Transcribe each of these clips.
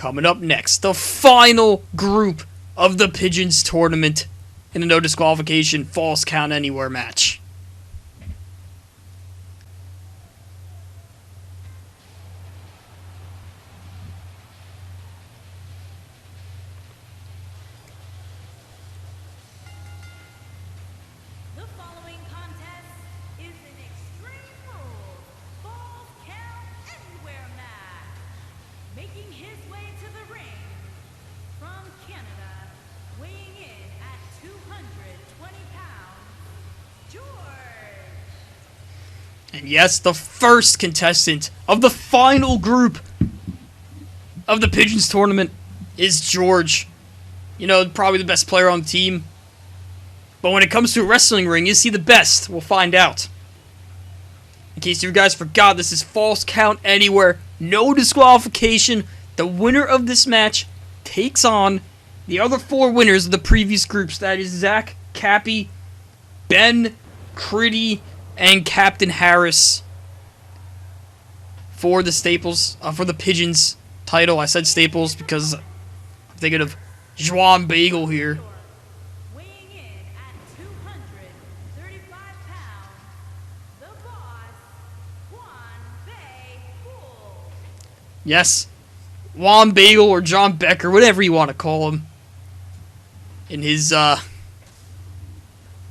Coming up next, the final group of the Pigeons Tournament in a no disqualification false count anywhere match. And yes, the first contestant of the final group of the Pigeons Tournament is George. You know, probably the best player on the team. But when it comes to a wrestling ring, is he the best? We'll find out. In case you guys forgot, this is false count anywhere. No disqualification. The winner of this match takes on the other four winners of the previous groups. That is Zach, Cappy, Ben, Critty, and Captain Harris for the Staples, for the Pigeons title. I said Staples because I'm thinking of Juan Bagel here. Weighing in at 235 pounds, the boss, Juan Bagel. Yes, Juan Bagel or John Becker, whatever you want to call him. In his, I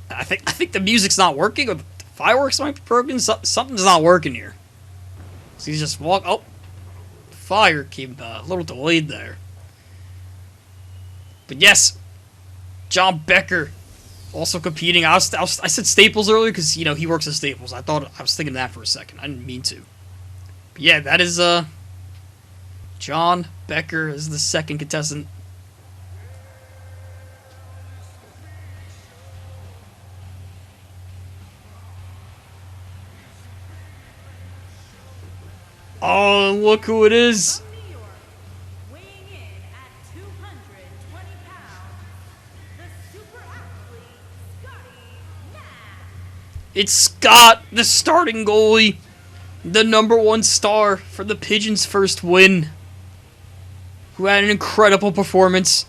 think the music's not working, or the fireworks might be broken. Something's not working here. So he's just walk. Oh, fire came a little delayed there. But yes, John Becker also competing. I said Staples earlier because you know he works at Staples. I was thinking that for a second. I didn't mean to. But yeah, that is John Becker is the second contestant. Oh, look who it is. From New York, weighing in at 220 pounds, the super athlete, Scotty Nash. It's Scott, the starting goalie, the #1 star for the Pigeons' first win, who had an incredible performance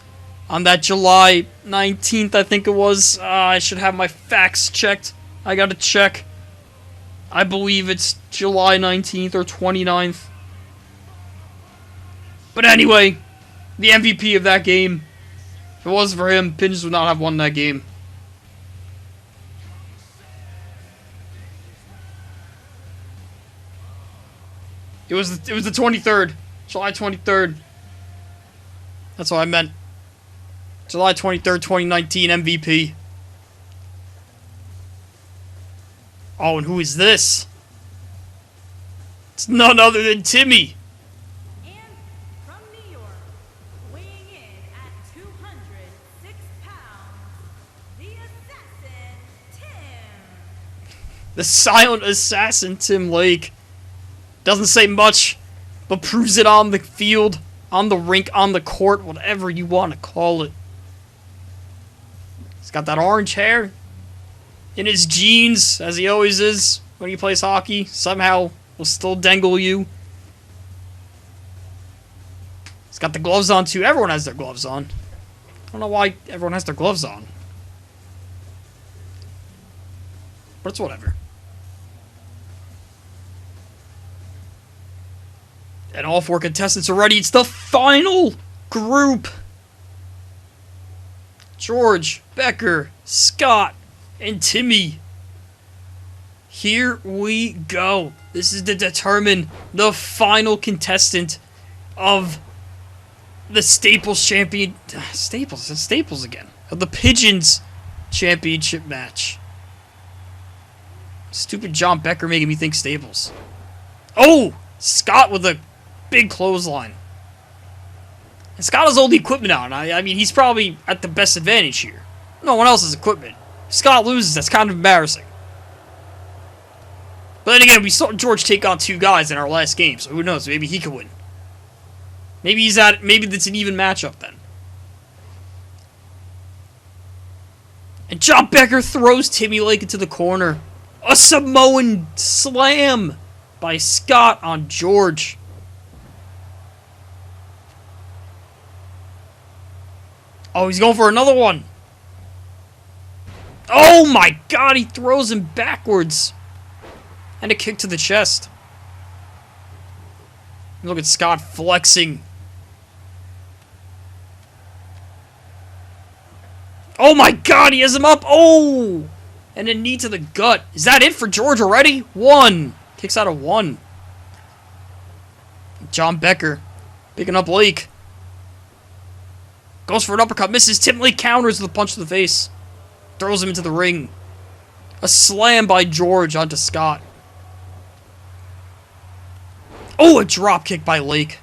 on that July 19th, I think it was. I should have my facts checked. I gotta check. I believe it's July 19th or 29th. But anyway, the MVP of that game. If it wasn't for him, Pigeons would not have won that game. It was the 23rd. July 23rd. That's what I meant. July 23rd, 2019 MVP. Oh, and who is this? It's none other than Timmy. And from New York, weighing in at 206 pounds, the assassin, Tim. The silent assassin, Tim Lake. Doesn't say much, but proves it on the field, on the rink, on the court, whatever you want to call it. He's got that orange hair. In his jeans, as he always is when he plays hockey. Somehow will still dangle you. He's got the gloves on too. Everyone has their gloves on. I don't know why everyone has their gloves on. But it's whatever. And all four contestants are ready. It's the final group. George, Becker, Scott, and Timmy. Here we go. This is to determine the final contestant of the Staples Champion... Staples? It's Staples again. Of the Pigeons Championship match. Stupid John Becker making me think Staples. Oh! Scott with a big clothesline. And Scott has all the equipment on. I mean, he's probably at the best advantage here. No one else has equipment. If Scott loses, that's kind of embarrassing. But then again, we saw George take on two guys in our last game, so who knows? Maybe he could win. Maybe that's an even matchup then. And John Becker throws Timmy Lake into the corner. A Samoan slam by Scott on George. Oh, he's going for another one. Oh my god, he throws him backwards. And a kick to the chest. Look at Scott flexing. Oh my god, he has him up. Oh! And a knee to the gut. Is that it for George already? 1. Kicks out of 1. John Becker picking up Lake. Goes for an uppercut, misses. Tim Lake counters with a punch to the face. Throws him into the ring. A slam by George onto Scott. Oh, a drop kick by Lake.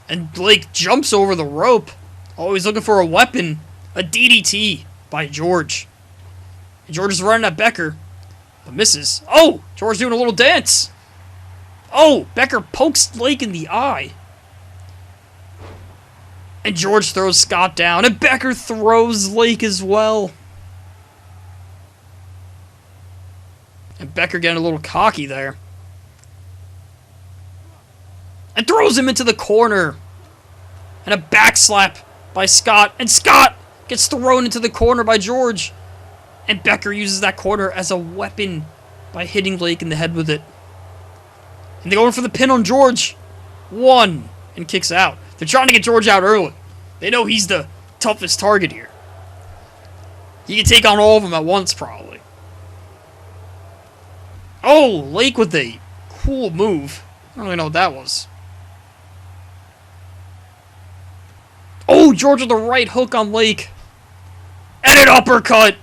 And Lake jumps over the rope. Oh, he's looking for a weapon. A DDT by George. And George is running at Becker, but misses. Oh, George doing a little dance. Oh, Becker pokes Lake in the eye. And George throws Scott down, and Becker throws Lake as well. And Becker getting a little cocky there. And throws him into the corner. And a back slap by Scott. And Scott gets thrown into the corner by George. And Becker uses that corner as a weapon by hitting Lake in the head with it. And they're going for the pin on George. 1. And kicks out. They're trying to get George out early. They know he's the toughest target here. He can take on all of them at once, probably. Oh, Lake with a cool move. I don't really know what that was. Oh, George with the right hook on Lake. And an uppercut.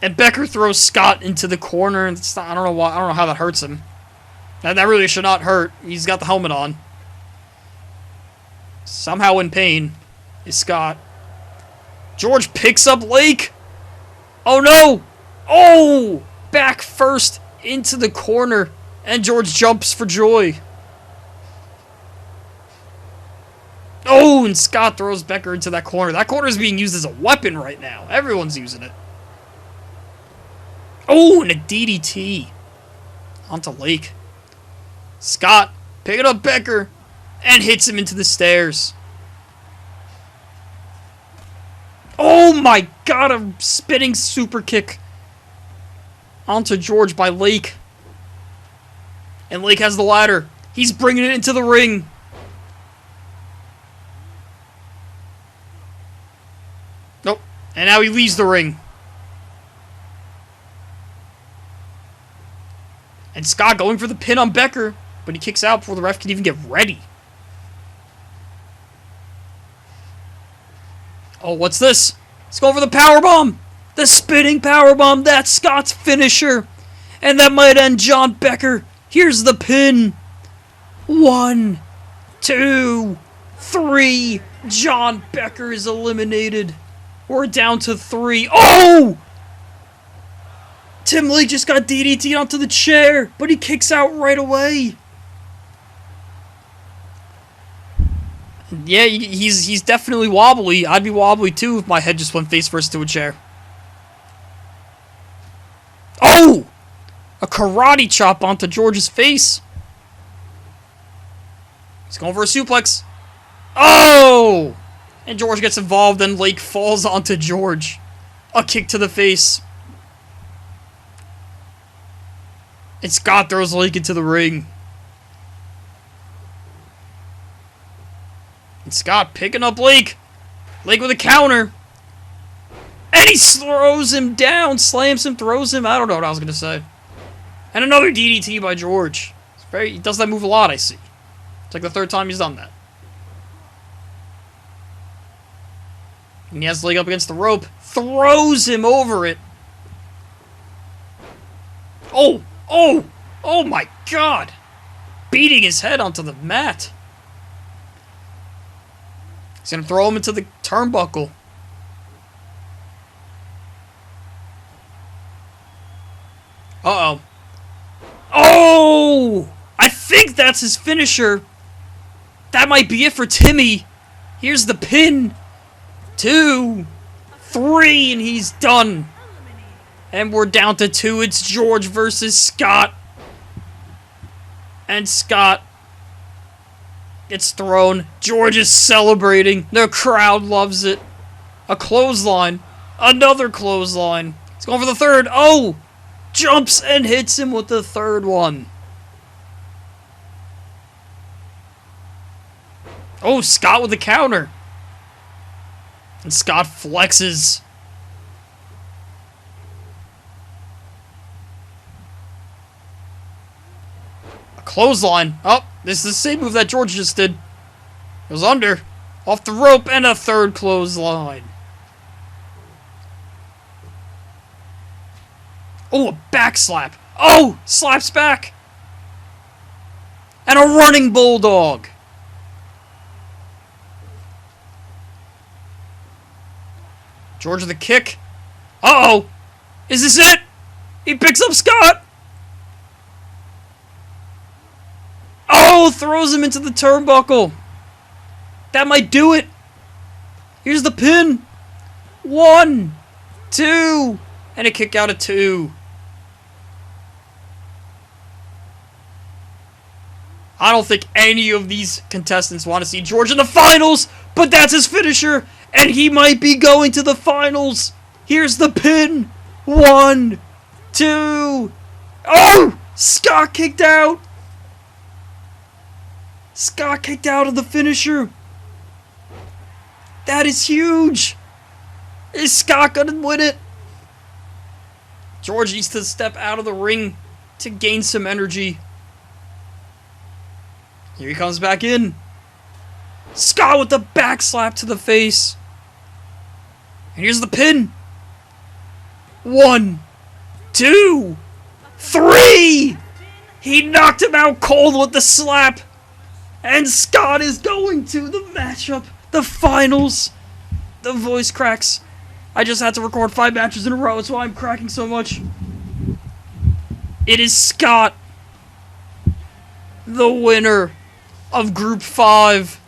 And Becker throws Scott into the corner. And it's not, I don't know why. I don't know how that hurts him. That really should not hurt. He's got the helmet on. Somehow in pain is Scott. George picks up Lake. Oh no! Oh! Back first into the corner. And George jumps for joy. Oh, and Scott throws Becker into that corner. That corner is being used as a weapon right now. Everyone's using it. Oh, and a DDT onto Lake. Scott picking up Becker and hits him into the stairs. Oh my god, a spinning super kick onto George by Lake. And Lake has the ladder. He's bringing it into the ring. Nope. And now he leaves the ring. And Scott going for the pin on Becker, but he kicks out before the ref can even get ready. Oh, what's this? Let's go for the powerbomb. The spinning powerbomb. That's Scott's finisher. And that might end John Becker. Here's the pin. 1, 2, 3. John Becker is eliminated. We're down to 3. Oh! Tim Lake just got DDT'd onto the chair, but he kicks out right away. Yeah, he's definitely wobbly. I'd be wobbly too if my head just went face first to a chair. Oh! A karate chop onto George's face. He's going for a suplex. Oh! And George gets involved and Lake falls onto George. A kick to the face. And Scott throws Lake into the ring. And Scott picking up Lake. Lake with a counter. And he throws him down. Slams him, throws him. I don't know what I was going to say. And another DDT by George. He does that move a lot, I see. It's like the 3rd time he's done that. And he has Lake up against the rope. Throws him over it. Oh! Oh! Oh my god! Beating his head onto the mat. He's gonna throw him into the turnbuckle. Uh-oh. Oh! I think that's his finisher. That might be it for Timmy. Here's the pin. 2, 3, and he's done. And we're down to 2. It's George versus Scott. And Scott gets thrown. George is celebrating. The crowd loves it. A clothesline. Another clothesline. He's going for the third. Oh! Jumps and hits him with the third one. Oh, Scott with the counter. And Scott flexes. A clothesline. Oh, this is the same move that George just did. Goes under. Off the rope and a third clothesline. Oh, a back slap. Oh, slaps back. And a running bulldog. George with the kick. Uh-oh. Is this it? He picks up Scott. Oh, throws him into the turnbuckle. That might do it. Here's the pin. 1, 2, and a kick out of 2. I don't think any of these contestants want to see George in the finals, but that's his finisher, and he might be going to the finals. Here's the pin. 1, 2. Oh! Scott kicked out. Scott kicked out of the finisher. That is huge. Is Scott gonna win it? George needs to step out of the ring to gain some energy. Here he comes back in. Scott with the back slap to the face. And here's the pin. 1, 2, 3. He knocked him out cold with the slap. And Scott is going to the matchup. The finals. The voice cracks. I just had to record 5 matches in a row. That's why I'm cracking so much. It is Scott, the winner of Group 5.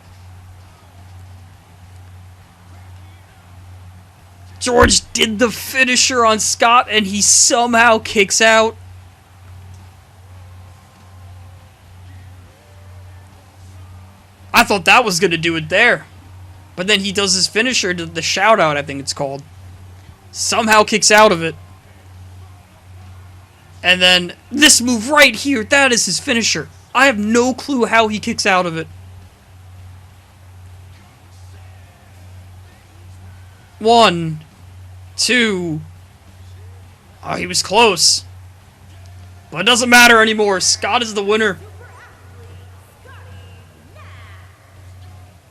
George did the finisher on Scott, and he somehow kicks out. I thought that was going to do it there. But then he does his finisher, the shout out, I think it's called. Somehow kicks out of it. And then this move right here, that is his finisher. I have no clue how he kicks out of it. 1, 2. Oh, he was close. But it doesn't matter anymore. Scott is the winner.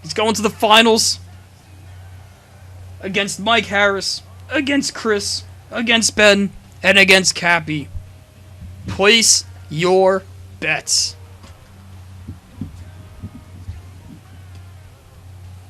He's going to the finals. Against Mike Harris. Against Chris. Against Ben. And against Cappy. Place your bets.